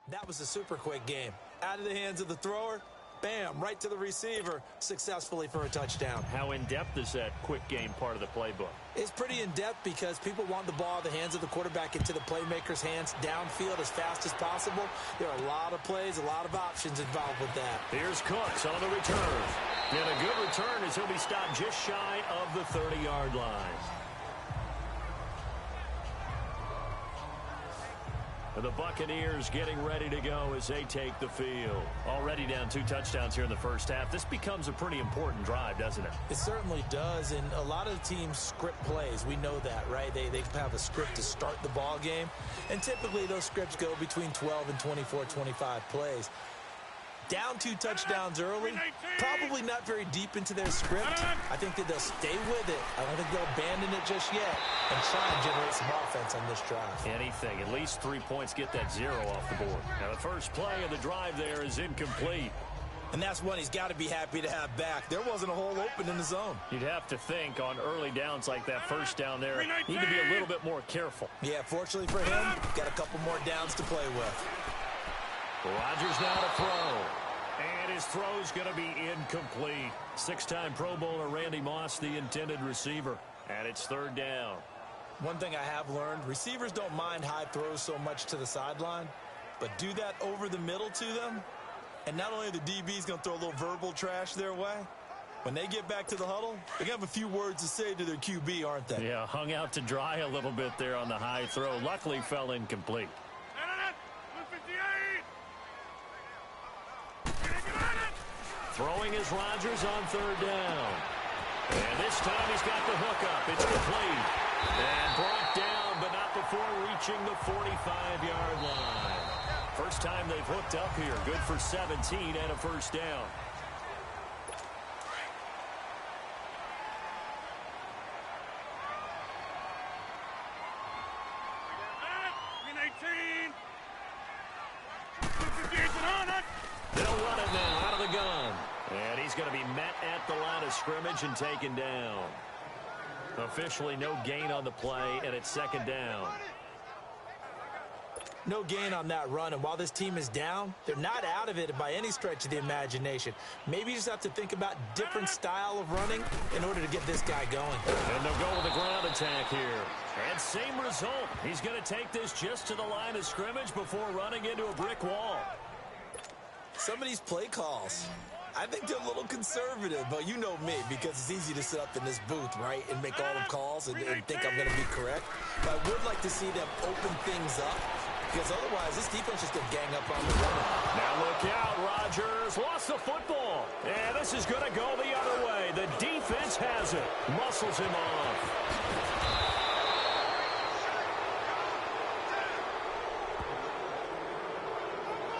That was a super quick game. Out of the hands of the thrower, bam, right to the receiver, successfully for a touchdown. How in-depth is that quick game part of the playbook? It's pretty in-depth because people want the ball in the hands of the quarterback into the playmaker's hands downfield as fast as possible. There are a lot of plays, a lot of options involved with that. Here's Cooks on the return. And a good return as he'll be stopped just shy of the 30-yard line. The Buccaneers getting ready to go as they take the field. Already down 2 touchdowns here in the first half. This becomes a pretty important drive, doesn't it? It certainly does, and a lot of teams script plays. We know that, right? They have a script to start the ball game, and typically those scripts go between 12 and 24, 25 plays. Down 2 touchdowns early, probably not very deep into their script. I think that they'll stay with it. I don't think they'll abandon it just yet and try and generate some offense on this drive. Anything, at least 3 points, get that 0 off the board. Now the first play of the drive there is incomplete. And that's one he's got to be happy to have back. There wasn't a hole open in the zone. You'd have to think on early downs like that first down there, need to be a little bit more careful. Yeah, fortunately for him, got a couple more downs to play with. Rodgers now to throw. And his throw's going to be incomplete. 6-time Pro Bowler Randy Moss, the intended receiver. And it's 3rd down. One thing I have learned, receivers don't mind high throws so much to the sideline, but do that over the middle to them, and not only are the DBs going to throw a little verbal trash their way, when they get back to the huddle, they're going to have a few words to say to their QB, aren't they? Yeah, hung out to dry a little bit there on the high throw. Luckily fell incomplete. Throwing is Rodgers on 3rd down. And this time he's got the hook up. It's complete. And brought down, but not before reaching the 45-yard line. First time they've hooked up here. Good for 17 and a first down. They'll run it now out of the gun. And he's going to be met at the line of scrimmage and taken down. Officially no gain on the play, and it's 2nd down. No gain on that run, and while this team is down, they're not out of it by any stretch of the imagination. Maybe you just have to think about different style of running in order to get this guy going. And they'll go with a ground attack here. And same result. He's going to take this just to the line of scrimmage before running into a brick wall. Some of these play calls, I think they're a little conservative, but you know me, because it's easy to sit up in this booth, right, and make all the calls and think I'm going to be correct. But I would like to see them open things up, because otherwise this defense is going to gang up on the run. Now look out, Rodgers lost the football. And this is going to go the other way. The defense has it. Muscles him off.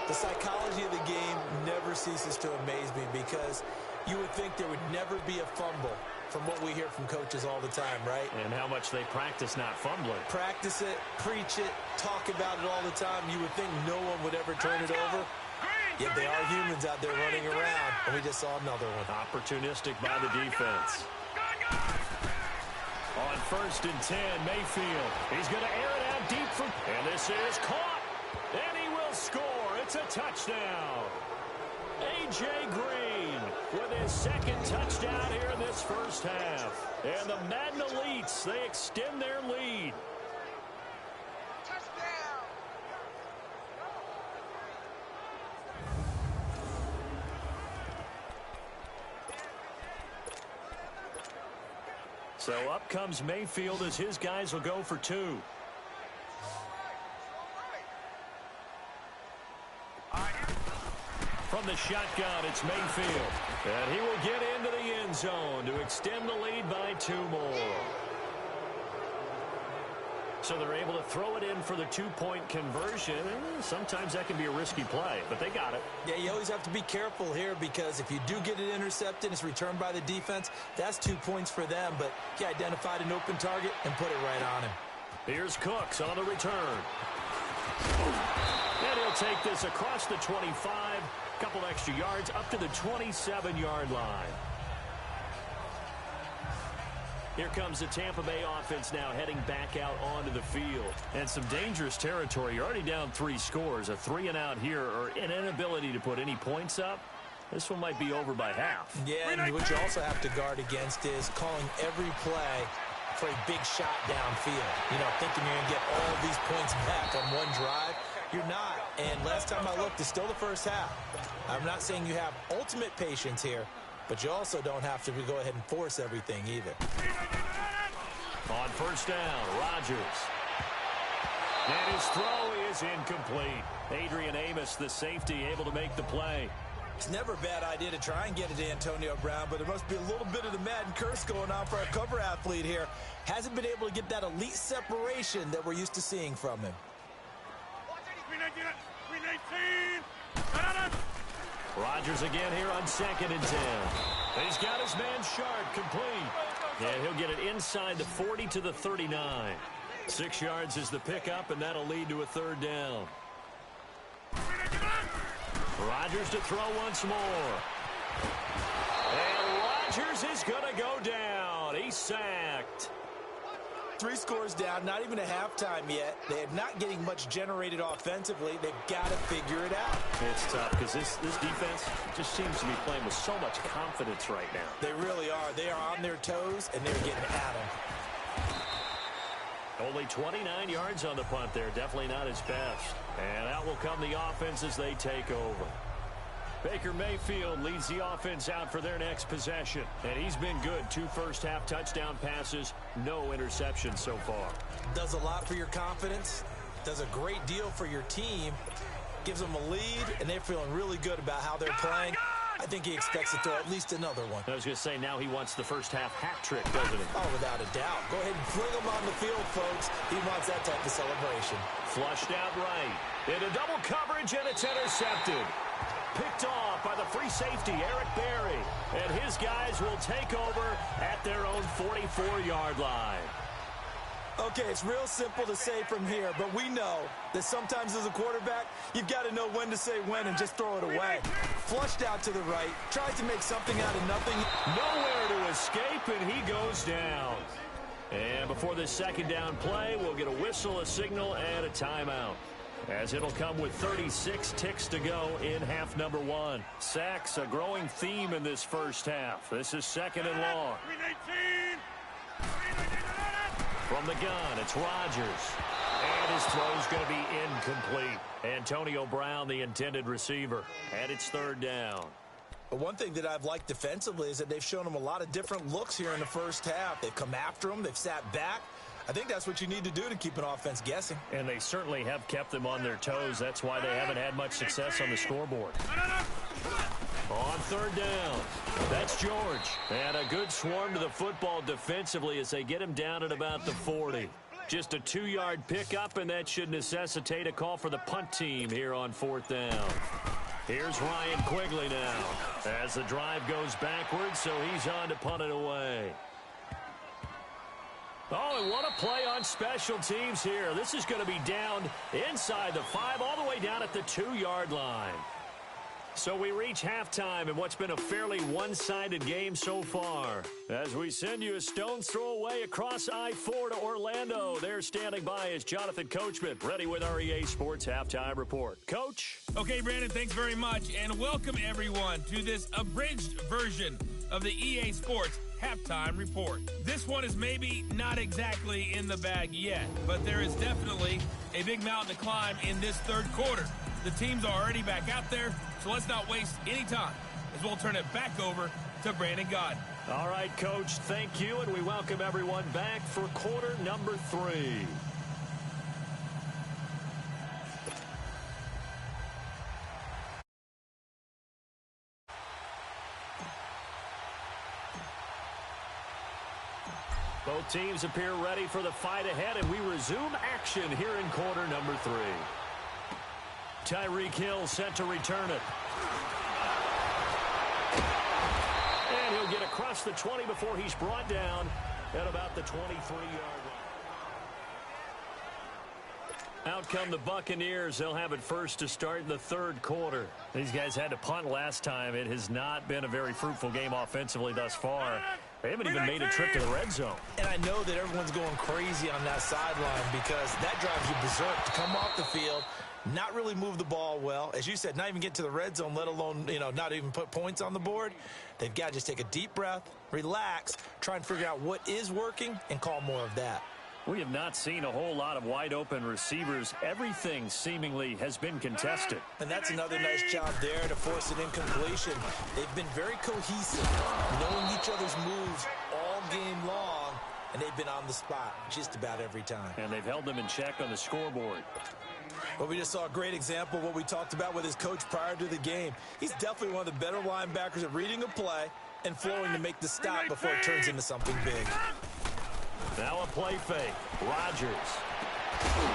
The psychology of the game never ceases to amaze me because you would think there would never be a fumble from what we hear from coaches all the time, right? And how much they practice not fumbling. Practice it, preach it, talk about it all the time. You would think no one would ever turn it over. Yet they are humans out there running around, and we just saw another one. Opportunistic by the defense. On 1st and 10, Mayfield. He's going to air it out deep from... And this is caught. And he will score. It's a touchdown. A.J. Green with his 2nd touchdown here in this first half. And the Madden Elites, they extend their lead. So up comes Mayfield as his guys will go for 2. From the shotgun, it's Mayfield. And he will get into the end zone to extend the lead by 2 more. So they're able to throw it in for the 2-point conversion. Sometimes that can be a risky play, but they got it. Yeah, you always have to be careful here because if you do get it intercepted, it's returned by the defense, that's 2 points for them. But he identified an open target and put it right on him. Here's Cooks on the return. And he'll take this across the 25, couple extra yards up to the 27-yard line. Here comes the Tampa Bay offense now heading back out onto the field. And some dangerous territory. You're already down 3 scores. A 3-and-out here or an inability to put any points up. This one might be over by half. Yeah, and what you also have to guard against is calling every play for a big shot downfield. You know, thinking you're going to get all these points back on one drive. You're not. And last time I looked, it's still the first half. I'm not saying you have ultimate patience here, but you also don't have to go ahead and force everything either. On first down, Rodgers. And his throw is incomplete. Adrian Amos, the safety, able to make the play. It's never a bad idea to try and get it to Antonio Brown, but there must be a little bit of the Madden curse going on for our cover athlete here. Hasn't been able to get that elite separation that we're used to seeing from him. Rodgers again here on 2nd and 10. He's got his man Sharp complete. And he'll get it inside the 40 to the 39. 6 yards is the pickup, and that'll lead to a 3rd down. Rodgers to throw once more. And Rodgers is going to go down. He's sacked. 3 scores down, not even a halftime yet. They're not getting much generated offensively. They've got to figure it out. It's tough because this defense just seems to be playing with so much confidence right now. They really are. They are on their toes, and they're getting at them. Only 29 yards on the punt there. Definitely not his best. And out will come the offense as they take over. Baker Mayfield leads the offense out for their next possession. And he's been good. 2 first-half touchdown passes, no interceptions so far. Does a lot for your confidence. Does a great deal for your team. Gives them a lead, and they're feeling really good about how they're playing. I think he expects to throw at least another one. I was going to say, now he wants the first-half hat trick, doesn't he? Oh, without a doubt. Go ahead and fling him on the field, folks. He wants that type of celebration. Flushed out right. Into double coverage, and it's intercepted. Picked off by the free safety, Eric Berry. And his guys will take over at their own 44-yard line. Okay, it's real simple to say from here, but we know that sometimes as a quarterback, you've got to know when to say when and just throw it away. Flushed out to the right, tries to make something out of nothing. Nowhere to escape, and he goes down. And before this 2nd down play, we'll get a whistle, a signal, and a timeout. As it'll come with 36 ticks to go in half number 1. Sacks, a growing theme in this first half. This is 2nd and long. From the gun, it's Rodgers. And his throw's going to be incomplete. Antonio Brown, the intended receiver. And it's 3rd down. But one thing that I've liked defensively is that they've shown him a lot of different looks here in the first half. They've come after him. They've sat back. I think that's what you need to do to keep an offense guessing. And they certainly have kept them on their toes. That's why they haven't had much success on the scoreboard. On 3rd down, that's George. And a good swarm to the football defensively as they get him down at about the 40. Just a 2-yard pickup, and that should necessitate a call for the punt team here on 4th down. Here's Ryan Quigley now as the drive goes backwards, so he's on to punt it away. Oh, and what a play on special teams here. This is going to be down inside the 5, all the way down at the 2-yard line. So we reach halftime in what's been a fairly one-sided game so far. As we send you a stone's throw away across I-4 to Orlando. There standing by is Jonathan Coachman, ready with our EA Sports Halftime Report. Coach? Okay, Brandon, thanks very much. And welcome, everyone, to this abridged version of the EA Sports Halftime Report. This one is maybe not exactly in the bag yet, but there is definitely a big mountain to climb in this 3rd quarter. The teams are already back out there, so let's not waste any time as we'll turn it back over to Brandon Gaudin. All right, Coach, thank you, and we welcome everyone back for quarter number 3. Both teams appear ready for the fight ahead, and we resume action here in quarter number 3. Tyreek Hill set to return it. And he'll get across the 20 before he's brought down at about the 23-yard line. Out come the Buccaneers. They'll have it first to start in the 3rd quarter. These guys had to punt last time. It has not been a very fruitful game offensively thus far. They haven't even made a trip to the red zone. And I know that everyone's going crazy on that sideline because that drives you berserk to come off the field, not really move the ball well. As you said, not even get to the red zone, let alone, not even put points on the board. They've got to just take a deep breath, relax, try and figure out what is working, and call more of that. We have not seen a whole lot of wide-open receivers. Everything seemingly has been contested. And that's another nice job there to force an incompletion. They've been very cohesive, knowing each other's moves all game long, and they've been on the spot just about every time. And they've held them in check on the scoreboard. Well, we just saw a great example of what we talked about with his coach prior to the game. He's definitely one of the better linebackers at reading a play and flowing to make the stop before it turns into something big. Now a play fake. Rodgers.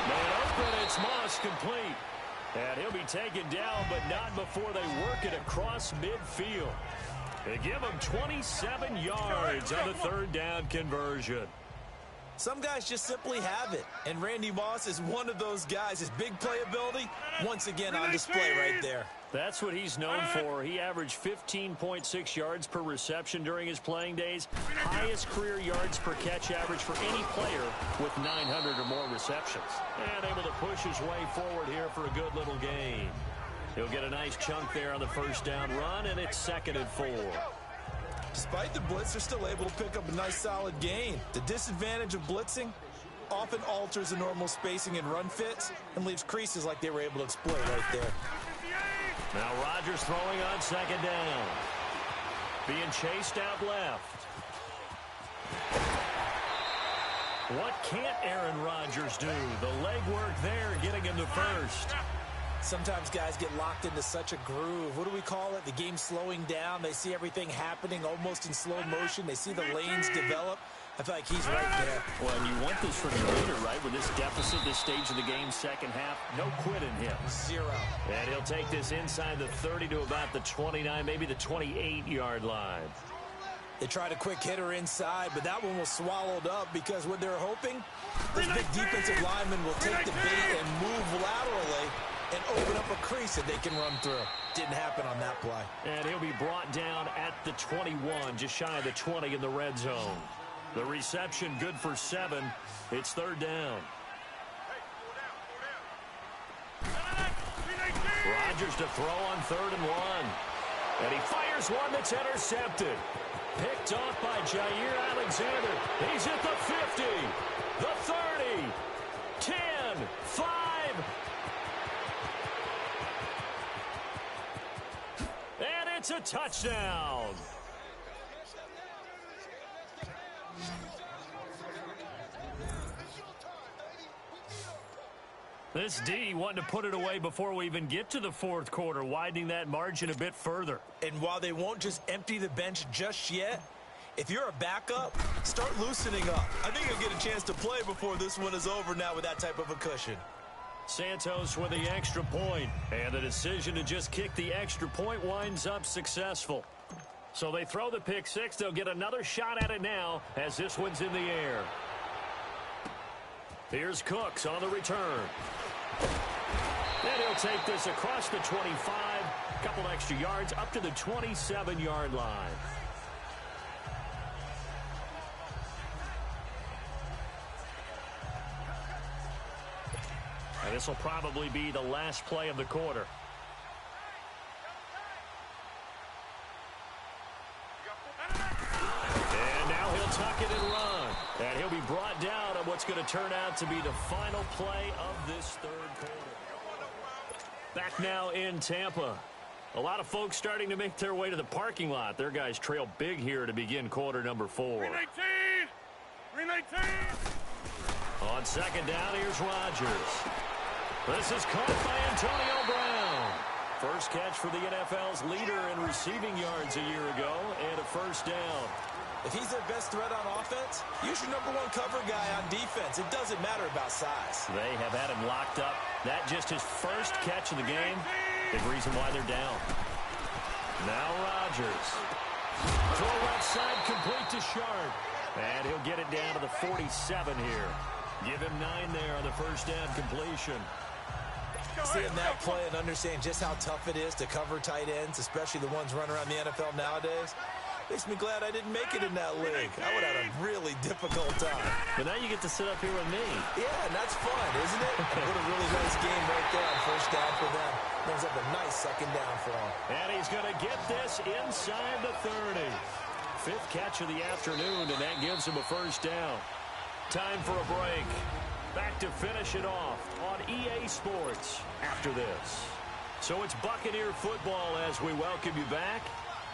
Man open, it's Moss complete. And he'll be taken down, but not before they work it across midfield. They give him 27 yards on the third down conversion. Some guys just simply have it, and Randy Moss is one of those guys. His big playability, once again, on display right there. That's what he's known for. He averaged 15.6 yards per reception during his playing days. Highest career yards per catch average for any player with 900 or more receptions. And able to push his way forward here for a good little gain. He'll get a nice chunk there on the first down run, and it's 2nd and 4. Despite the blitz, they're still able to pick up a nice solid gain. The disadvantage of blitzing often alters the normal spacing and run fits and leaves creases like they were able to exploit right there. Now Rodgers throwing on 2nd down. Being chased out left. What can't Aaron Rodgers do? The legwork there getting him to first. Sometimes guys get locked into such a groove. What do we call it? The game slowing down. They see everything happening almost in slow motion. They see the lanes develop. I feel like he's right there. Well, and you want this from your leader, right? With this deficit, this stage of the game, second half, no quit in him. 0. And he'll take this inside the 30 to about the 29, maybe the 28-yard line. They tried a quick hitter inside, but that one was swallowed up because what they're hoping, this big defensive lineman will take the bait and move laterally and open up a crease that they can run through. Didn't happen on that play. And he'll be brought down at the 21, just shy of the 20 in the red zone. The reception good for 7. It's 3rd down. Rodgers to throw on 3rd and 1. And he fires one that's intercepted. Picked off by Jair Alexander. He's at the 50, the 30, 10, 5. And it's a touchdown. This D wanting to put it away before we even get to the 4th quarter, widening that margin a bit further. And while they won't just empty the bench just yet, if you're a backup, start loosening up. I think you'll get a chance to play before this one is over now with that type of a cushion. Santos with the extra point, and the decision to just kick the extra point winds up successful. So they throw the pick 6. They'll get another shot at it now as this one's in the air. Here's Cooks on the return. And he'll take this across the 25, a couple extra yards up to the 27-yard line. And this will probably be the last play of the quarter. And now he'll tuck it and run. And he'll be brought down on what's going to turn out to be the final play of this 3rd quarter. Back now in Tampa. A lot of folks starting to make their way to the parking lot. Their guys trail big here to begin quarter number 4. 319! On 2nd down, here's Rodgers. This is caught by Antonio Brown. First catch for the NFL's leader in receiving yards a year ago, and a 1st down. If he's their best threat on offense, use your #1 cover guy on defense. It doesn't matter about size. They have had him locked up. That just his first catch of the game. Big reason why they're down. Now Rodgers. Throw left side complete to Sharp. And he'll get it down to the 47 here. Give him 9 there on the first down completion. Seeing that play and understand just how tough it is to cover tight ends, especially the ones running around the NFL nowadays, Makes me glad I didn't make it in that league. I would have had a really difficult time. But now you get to sit up here with me. Yeah, and that's fun, isn't it? And what a really nice game right there on first down for them. Brings up a nice second down for him. And he's going to get this inside the 30. Fifth catch of the afternoon, and that gives him a first down. Time for a break. Back to finish it off on EA Sports after this. So it's Buccaneer football as we welcome you back.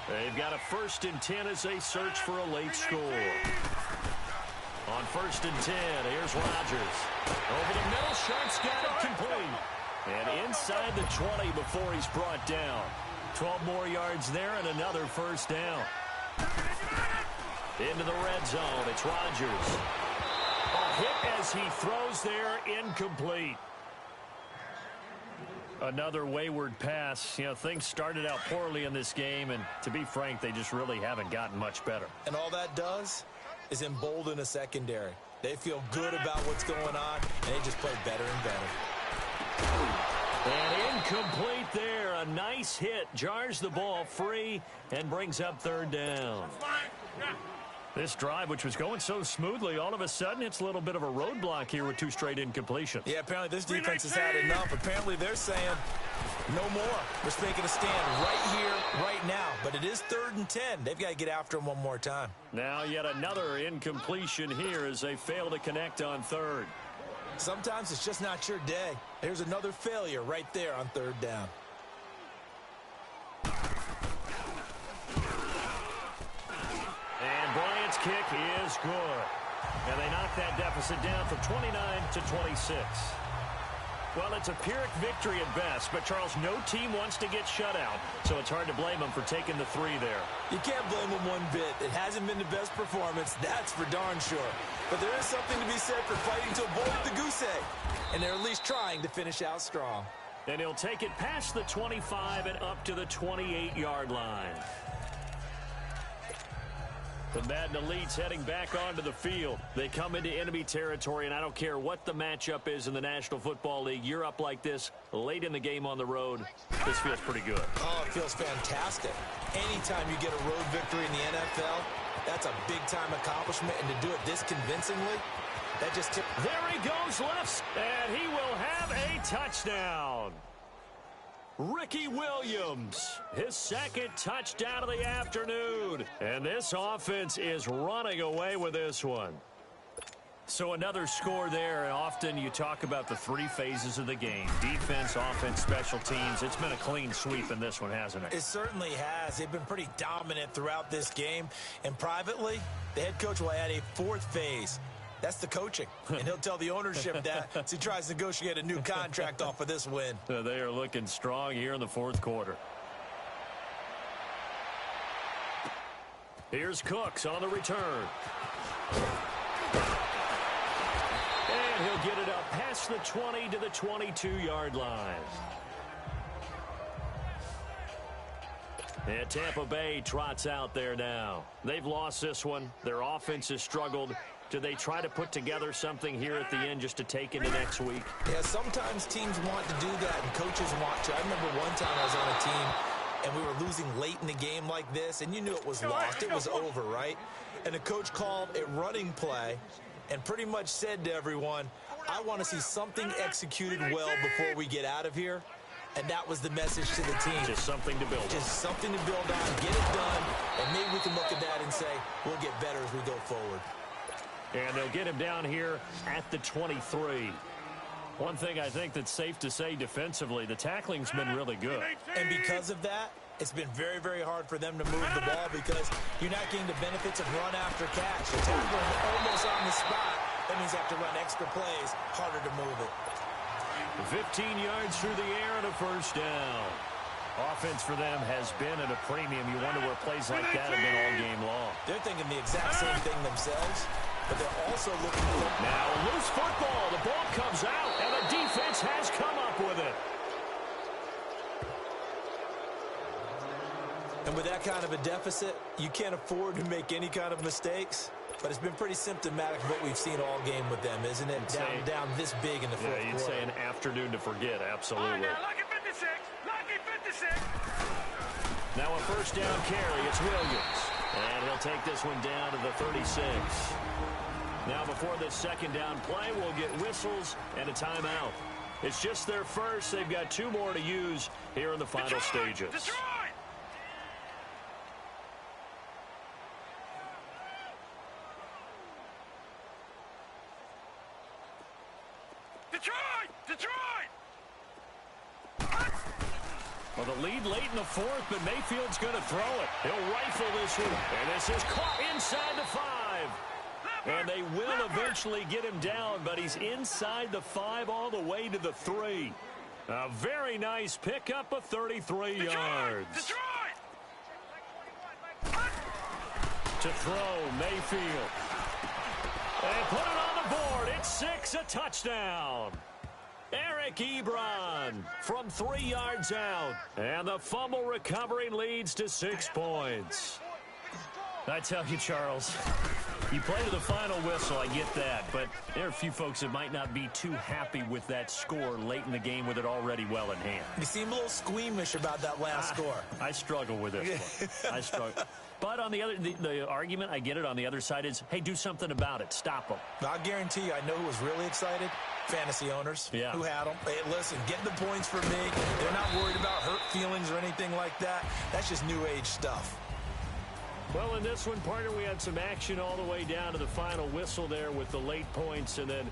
They've got a 1st and 10 as they search for a late score. On 1st and 10, here's Rodgers. Over the middle, Sharp's got it complete. And inside the 20 before he's brought down. 12 more yards there and another first down. Into the red zone, it's Rodgers. A hit as he throws there, incomplete. Another wayward pass. You know, things started out poorly in this game, and to be frank, they just really haven't gotten much better. And all that does is embolden a secondary. They feel good about what's going on, and they just play better and better. And incomplete there. A nice hit. Jars the ball free and brings up 3rd down. This drive, which was going so smoothly, all of a sudden it's a little bit of a roadblock here with 2 straight incompletions. Yeah, apparently this defense has had enough. Apparently they're saying no more. We're making a stand right here, right now. But it is 3rd and 10. They've got to get after him one more time. Now yet another incompletion here as they fail to connect on 3rd. Sometimes it's just not your day. There's another failure right there on 3rd down. And Bryant's kick is good. And they knock that deficit down from 29 to 26. Well, it's a Pyrrhic victory at best, but Charles, no team wants to get shut out, so it's hard to blame them for taking the 3 there. You can't blame them one bit. It hasn't been the best performance, that's for darn sure. But there is something to be said for fighting to avoid the goose egg. And they're at least trying to finish out strong. And he'll take it past the 25 and up to the 28-yard line. The Madden Elites heading back onto the field. They come into enemy territory, and I don't care what the matchup is in the National Football League. You're up like this late in the game on the road. This feels pretty good. Oh, it feels fantastic. Anytime you get a road victory in the NFL, that's a big-time accomplishment, and to do it this convincingly, that just tipped. There he goes left, and he will have a touchdown. Ricky Williams, his 2nd touchdown of the afternoon. And this offense is running away with this one. So another score there, and often you talk about the 3 phases of the game. Defense, offense, special teams. It's been a clean sweep in this one, hasn't it? It certainly has. They've been pretty dominant throughout this game. And privately, the head coach will add a 4th phase. That's the coaching. And he'll tell the ownership that as he tries to negotiate a new contract off of this win. They are looking strong here in the 4th quarter. Here's Cooks on the return. And he'll get it up past the 20 to the 22-yard line. And Tampa Bay trots out there now. They've lost this one. Their offense has struggled. Do they try to put together something here at the end just to take into next week? Yeah, sometimes teams want to do that, and coaches want to. I remember one time I was on a team, and we were losing late in the game like this, and you knew it was lost. It was over, right? And the coach called a running play and pretty much said to everyone, I want to see something executed well before we get out of here. And that was the message to the team. Just something to build on. Just something to build on, get it done, and maybe we can look at that and say, we'll get better as we go forward. And they'll get him down here at the 23. One thing I think that's safe to say defensively, the tackling's been really good. And because of that, it's been very, very hard for them to move the ball because you're not getting the benefits of run after catch. The tackling almost on the spot. That means you have to run extra plays, harder to move it. 15 yards through the air and a first down. Offense for them has been at a premium. You wonder where plays like that have been all game long. They're thinking the exact same thing themselves, but they're also looking for... Now loose football. The ball comes out, and the defense has come up with it. And with that kind of a deficit, you can't afford to make any kind of mistakes. But it's been pretty symptomatic of what we've seen all game with them, isn't it? Down this big in the fourth quarter. You'd say an afternoon to forget, absolutely. Now, lucky 56, lucky 56. Now a first down carry. It's Williams. And he'll take this one down to the 36. Now before this second down play, we'll get whistles and a timeout. It's just their first. They've got 2 more to use here in the final stages. Detroit! Well, the lead late in the fourth, but Mayfield's going to throw it. He'll rifle this one, and this is caught inside the 5. And they will eventually get him down, but he's inside the 5 all the way to the 3. A very nice pickup of 33 yards. To throw, Mayfield. And put it on the board. It's 6, a touchdown. Eric Ebron from 3 yards out. And the fumble recovering leads to 6 points. I tell you, Charles, you play to the final whistle, I get that. But there are a few folks that might not be too happy with that score late in the game with it already well in hand. You seem a little squeamish about that last score. I struggle with this one. I struggle. But on the other, the argument, I get it, on the other side is, hey, do something about it. Stop them. I'll guarantee you, I know who was really excited. Fantasy owners who had them. Hey, listen, get the points for me. They're not worried about hurt feelings or anything like that. That's just new age stuff. Well, in this one, partner, we had some action all the way down to the final whistle there with the late points, and then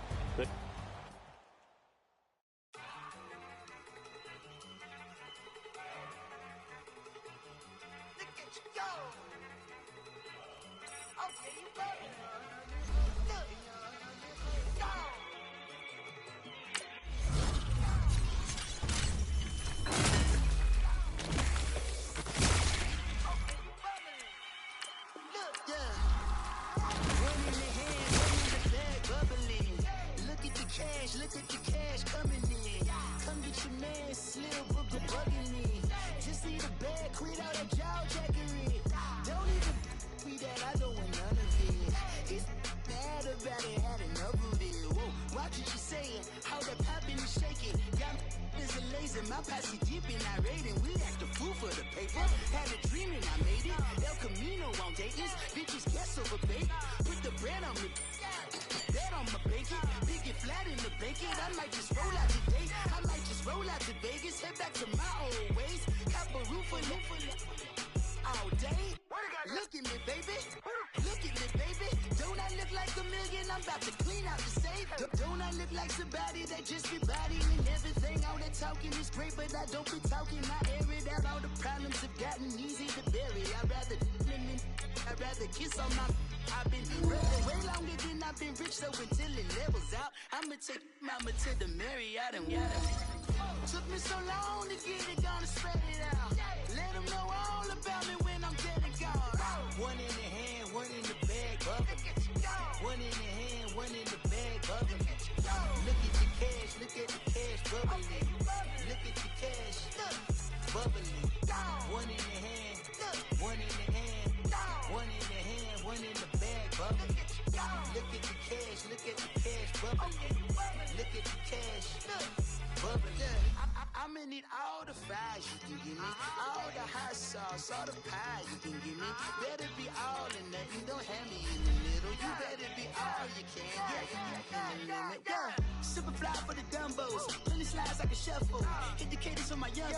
the kiss on my I've been running way longer than I've been rich, so until it levels out, I'ma take mama to the Marriott and took me so long to get it, gonna spread it out. Let them know all about me when I'm dead and gone. One in the hand, one in the bag, bubbling. One in the hand, one in the bag, bubbling. Look at the cash, look at the cash bubbling. Look at the cash, bubbling. One in the hand, one in the hand, one in the hand, one in the bag, bubbling. Look at the cash, look at the cash bubbling. Look at the cash, bubbling. I'ma need all the fries you can give me, all the hot sauce, all the pie you can give me. Better be all or nothing, don't have me in the middle. You better be all you can, yeah, in the limit. Yeah, super fly for the Dumbos, plenty slides like a shuffle. Hit the cadence on my young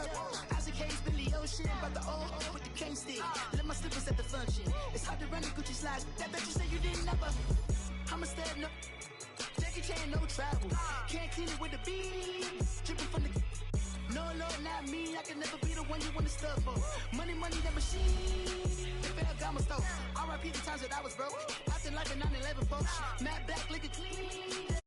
Isaac Hayes, Billy Ocean, about the old with the cane stick. Let my slippers at the function. It's hard to run the Gucci slides. That bet you say you didn't never. I'ma step no. Jackie Chan, no travel. Can't clean it with the beat. Dripping from the. No, Lord, not me. I can never be the one you want to stuff for. Money, money, that machine. If I got my stuff. R.I.P. the times that I was broke. Acting like a 9/11 folks. Matt Black, liquor clean.